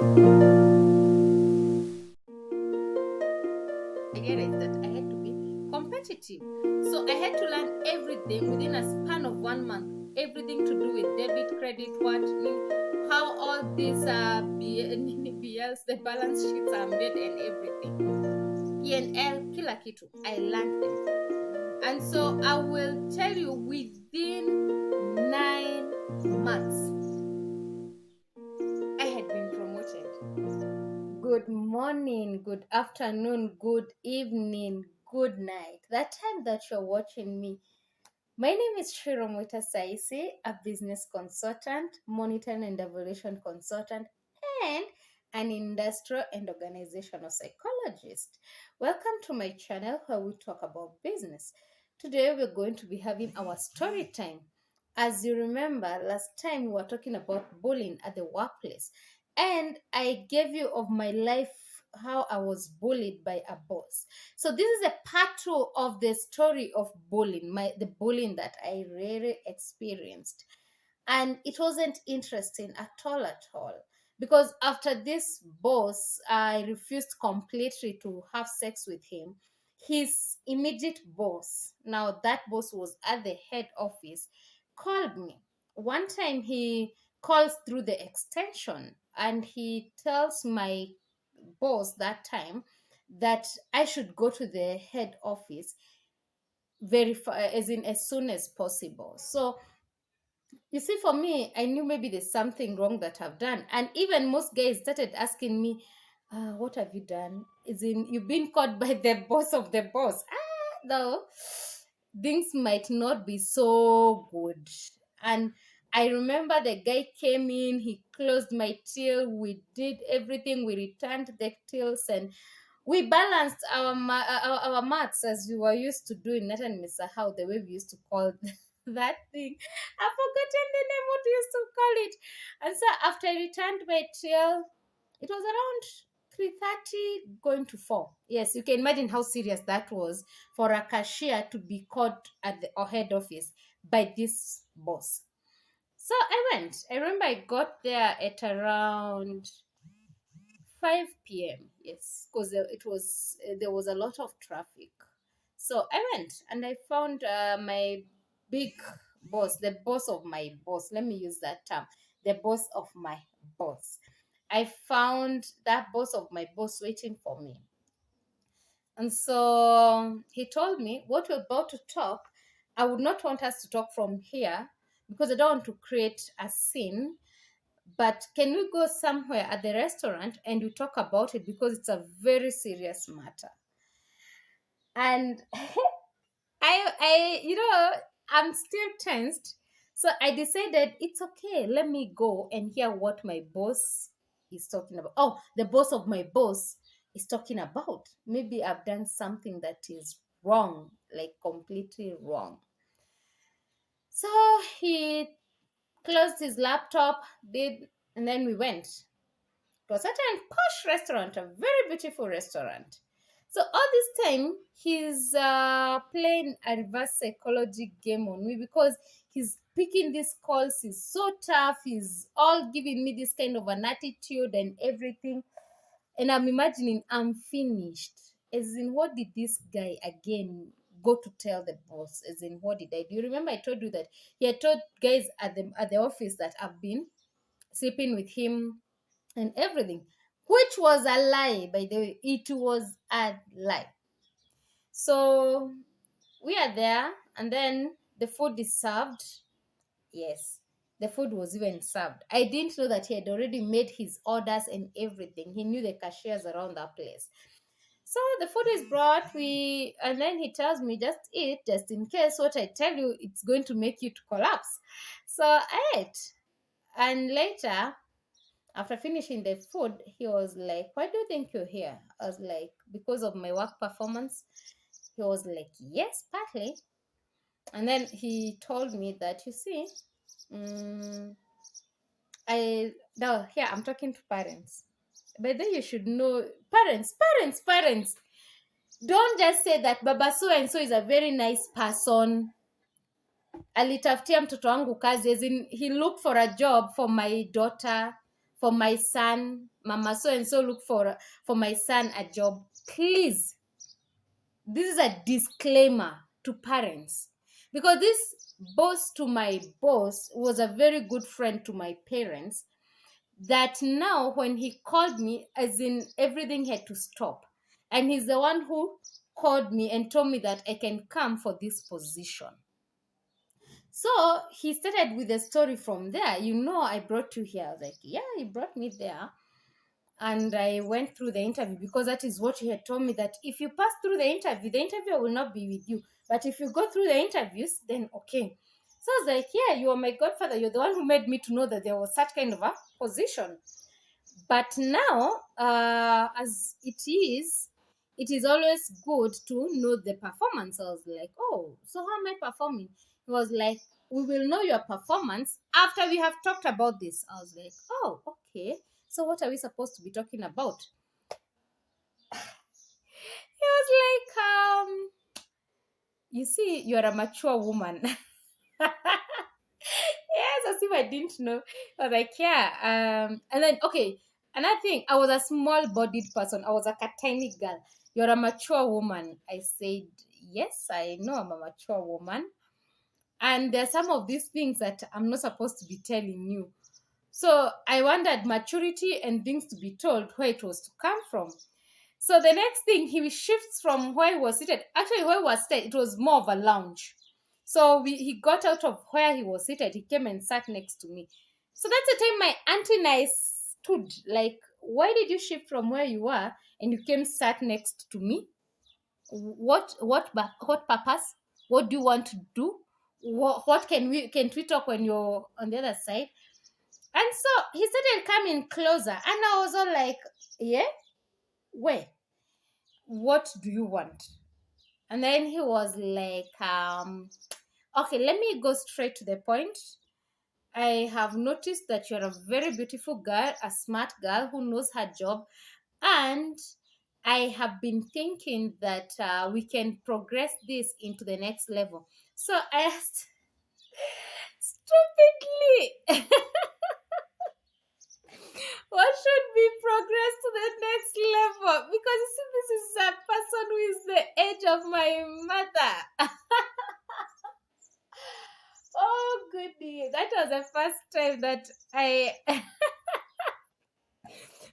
I get it that I had to be competitive. So I had to learn everything within a span of 1 month. Everything to do with debit, credit, how all these BLs, the balance sheets are made and everything. P&L, kila kitu. I learned them. And so I will tell you within 9 months, I had been promoted. Good morning, good afternoon, good evening, good night. That time that you're watching me. My name is Muita-Saisi, a business consultant, monitoring and evaluation consultant, and an industrial and organizational psychologist. Welcome to my channel where we talk about business. Today we're going to be having our story time. As you remember, last time we were talking about bullying at the workplace, and I gave you of my life how I was bullied by a boss. So this is a part two of the story of bullying, the bullying that I really experienced. And it wasn't interesting at all. Because after this boss, I refused completely to have sex with him. His immediate boss, now that boss was at the head office, called me. One time he calls through the extension and he tells my boss that time that I should go to the head office as in as soon as possible. So you see, for me, I knew maybe there's something wrong that I've done. And even most guys started asking me, what have you done? Is in you've been caught by the boss of the boss. Though things might not be so good. And I remember the guy came in, he closed my till, we did everything, we returned the tills, and we balanced our maths as we were used to do in Nathan Mr. How, the way we used to call that thing. I've forgotten the name what we used to call it. And so after I returned my trail, it was around 3:30 going to 4. Yes, you can imagine how serious that was for a cashier to be caught at the head office by this boss. So I went. I remember I got there at around 5 p.m. Yes, because there was a lot of traffic. So I went and I found my big boss, the boss of my boss. Let me use that term, the boss of my boss. I found that boss of my boss waiting for me. And so he told me, what we're about to talk, I would not want us to talk from here because I don't want to create a scene, but can we go somewhere at the restaurant and we talk about it because it's a very serious matter? And I'm still tensed. So I decided it's okay. Let me go and hear what my boss is talking about. Oh, the boss of my boss is talking about. Maybe I've done something that is wrong, like completely wrong. So he closed his laptop, and then we went to a certain posh restaurant, a very beautiful restaurant. So all this time, he's playing a reverse psychology game on me because he's picking these calls. He's so tough. He's all giving me this kind of an attitude and everything. And I'm imagining I'm finished. As in, what did this guy again go to tell the boss? As in, what did I do? You remember I told you that he had told guys at the office that I've been sleeping with him and everything, which was a lie, by the way. It was a lie. So we are there, and then the food is served. Yes, the food was even served. I didn't know that he had already made his orders and everything. He knew the cashiers around that place. So the food is brought, and then he tells me, just eat, just in case what I tell you, it's going to make you to collapse. So I ate. And later, after finishing the food, he was like, why do you think you're here? I was like, because of my work performance. He was like, yes, partly. And then he told me that, you see, now here I'm talking to parents. But then you should know, parents. Don't just say that Baba so and so is a very nice person. Alitafutia mtoto wangu kazi, as in he looked for a job for my daughter, for my son, Mama so and so look for my son a job. Please, this is a disclaimer to parents, because this boss to my boss was a very good friend to my parents, that now when he called me, as in everything had to stop, and he's the one who called me and told me that I can come for this position. So he started with the story from there. I brought you here. I was like, yeah, he brought me there. And I went through the interview, because that is what he had told me, that if you pass through the interviewer will not be with you. But if you go through the interviews, then okay. So I was like, yeah, you are my godfather. You're the one who made me to know that there was such kind of a position. But now, as it is always good to know the performance. I was like, oh, so how am I performing? He was like, we will know your performance after we have talked about this. I was like, oh, okay. So what are we supposed to be talking about? He was like, you see, you are a mature woman. Yes, as if I didn't know. I was like, yeah. And then, okay, another thing, I was a small bodied person. I was like a tiny girl. You're a mature woman. I said, yes, I know I'm a mature woman. And there's some of these things that I'm not supposed to be telling you. So I wanted maturity and things to be told where it was to come from. So the next thing, he shifts from where he was seated. Actually, where he was seated, it was more of a lounge. So he got out of where he was seated. He came and sat next to me. So that's the time my auntie and I stood like, why did you shift from where you were and you came sat next to me? What purpose? What do you want to do? What can we talk when you're on the other side? And so he started coming closer, and I was all like, yeah, where? What do you want? And then he was like, okay, let me go straight to the point. I have noticed that you're a very beautiful girl, a smart girl who knows her job, and I have been thinking that we can progress this into the next level. So I asked stupidly, what should be progress to the next level? Because you see, this is a person who is the age of my mother. Oh, goody. That was the first time that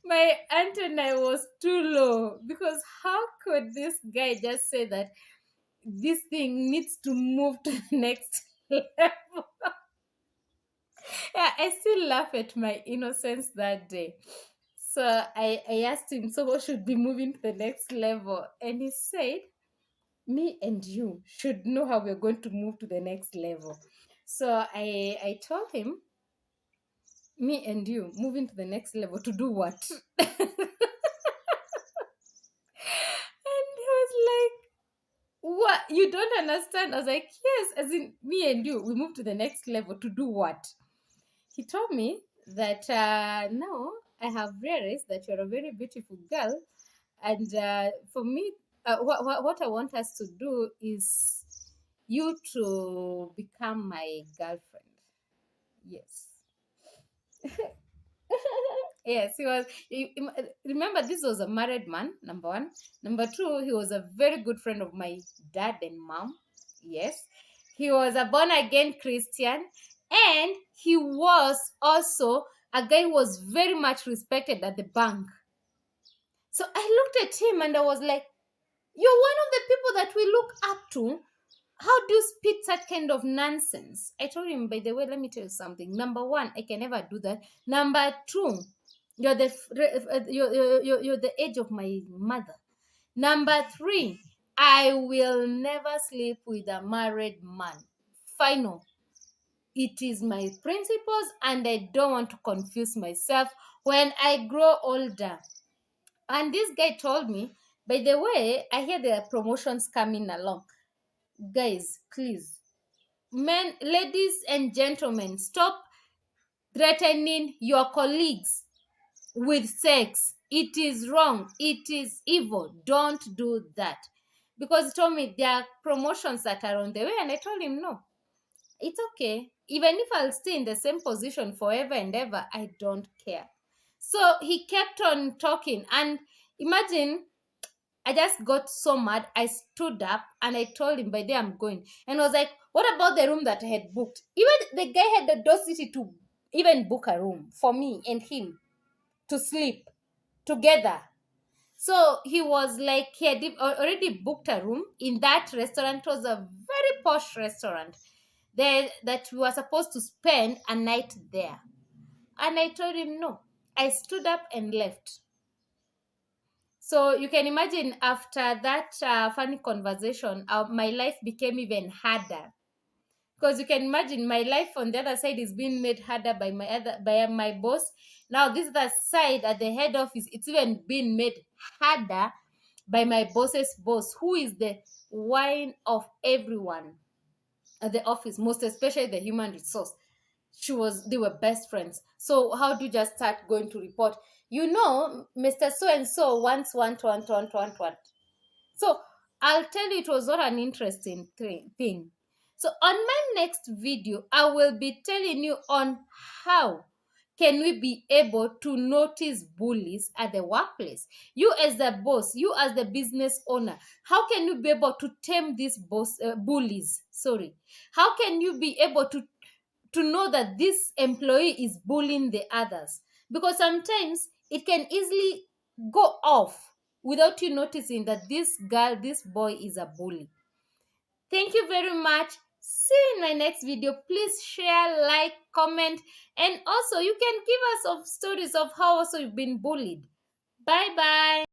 my antenna was too low, because how could this guy just say that this thing needs to move to the next level? Yeah, I still laugh at my innocence that day. So I asked him, so what should be moving to the next level? And he said, me and you should know how we're going to move to the next level. So I told him, me and you moving to the next level to do what? And he was like, what? You don't understand? I was like, yes, as in me and you, we move to the next level to do what? He told me that now I have realized that you're a very beautiful girl. And for me, what I want us to do is you to become my girlfriend. Yes. Yes, he was. Remember, this was a married man, number one. Number two, he was a very good friend of my dad and mom. Yes. He was a born again Christian. And he was also a guy who was very much respected at the bank. So I looked at him and I was like, you're one of the people that we look up to. How do you spit that kind of nonsense? I told him, by the way, let me tell you something. Number one, I can never do that. Number two, you're the age of my mother. Number three, I will never sleep with a married man. Final. It is my principles, and I don't want to confuse myself when I grow older. And this guy told me, by the way, I hear there are promotions coming along. Guys, please, men, ladies, and gentlemen, stop threatening your colleagues with sex. It is wrong. It is evil. Don't do that. Because he told me there are promotions that are on the way, and I told him no. It's okay. Even if I'll stay in the same position forever and ever, I don't care. So he kept on talking, and imagine, I just got so mad. I stood up and I told him, by the way, I'm going. And I was like, what about the room that I had booked? Even the guy had the audacity to even book a room for me and him to sleep together. So he was like, he had already booked a room in that restaurant. It was a very posh restaurant there that we were supposed to spend a night there. And I told him no. I stood up and left. So you can imagine, after that funny conversation, my life became even harder. Because you can imagine, my life on the other side is being made harder by my boss. Now this other side at the head office, it's even being made harder by my boss's boss, who is the wine of everyone at the office, most especially the human resource. They were best friends. So how do you just start going to report, Mr. So and so wants want. So I'll tell you, it was not an interesting thing. So on my next video, I will be telling you on how can we be able to notice bullies at the workplace. You as the boss, you as the business owner, how can you be able to tame these bullies? Sorry. How can you be able to know that this employee is bullying the others? Because sometimes it can easily go off without you noticing that this boy is a bully. Thank you very much. See you in my next video. Please share, like, comment, and also you can give us of stories of how also you've been bullied. Bye bye.